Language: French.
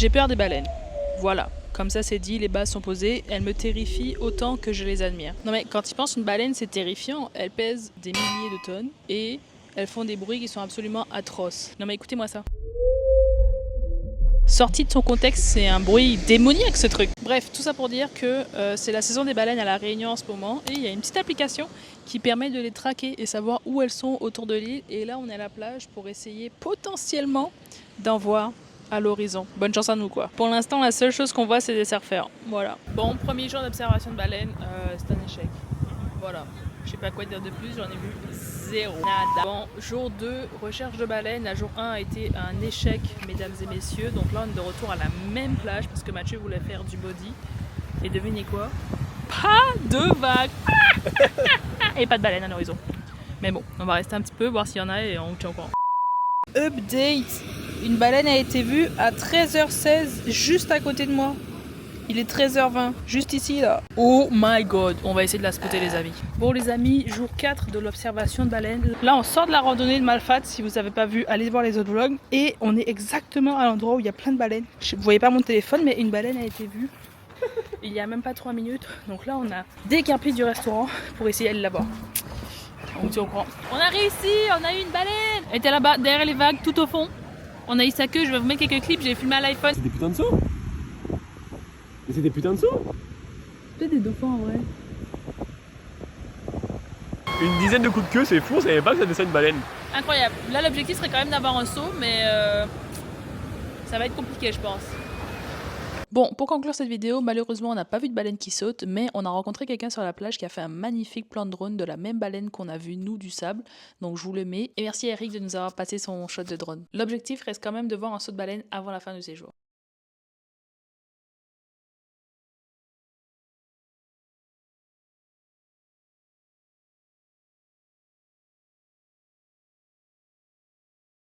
J'ai peur des baleines. Voilà. Comme ça c'est dit, les bases sont posées, elles me terrifient autant que je les admire. Non mais quand tu penses une baleine c'est terrifiant, elles pèsent des milliers de tonnes et elles font des bruits qui sont absolument atroces. Non mais écoutez-moi ça. Sorti de son contexte, c'est un bruit démoniaque ce truc. Bref, tout ça pour dire que c'est la saison des baleines à La Réunion en ce moment et il y a une petite application qui permet de les traquer et savoir où elles sont autour de l'île. Et là on est à la plage pour essayer potentiellement d'en voir à l'horizon. Bonne chance à nous quoi. Pour l'instant la seule chose qu'on voit c'est des surfeurs. Voilà. Bon, premier jour d'observation de baleines, c'est un échec. Voilà. Je sais pas quoi dire de plus, j'en ai vu zéro. Nada. Bon, jour 2, recherche de baleines. La jour 1 a été un échec, mesdames et messieurs. Donc là, on est de retour à la même plage parce que Mathieu voulait faire du body. Et devinez quoi? Pas de vagues. Et pas de baleines à l'horizon. Mais bon, on va rester un petit peu, voir s'il y en a et on tient au courant. Update. Une baleine a été vue à 13h16, juste à côté de moi. Il est 13h20, juste ici là. Oh my god, on va essayer de la spotter les amis. Bon les amis, jour 4 de l'observation de baleines. Là on sort de la randonnée de Malfat, si vous n'avez pas vu, allez voir les autres vlogs. Et on est exactement à l'endroit où il y a plein de baleines. Vous voyez pas mon téléphone, mais une baleine a été vue il y a même pas 3 minutes. Donc là on a décampé du restaurant pour essayer d'aller la voir. On tient au courant. On a réussi, on a eu une baleine. Elle était là-bas, derrière les vagues, tout au fond. On a eu sa queue, je vais vous mettre quelques clips, j'ai filmé à l'iPhone. C'est des putains de sauts. Mais c'est des putains de sauts. Peut-être des dauphins en vrai. Une dizaine de coups de queue, c'est fou, on savait pas que ça descend une baleine. Incroyable. Là, l'objectif serait quand même d'avoir un saut, mais ça va être compliqué, je pense. Bon, pour conclure cette vidéo, malheureusement, on n'a pas vu de baleine qui saute, mais on a rencontré quelqu'un sur la plage qui a fait un magnifique plan de drone de la même baleine qu'on a vu, nous, du sable. Donc, je vous le mets. Et merci à Eric de nous avoir passé son shot de drone. L'objectif reste quand même de voir un saut de baleine avant la fin du séjour.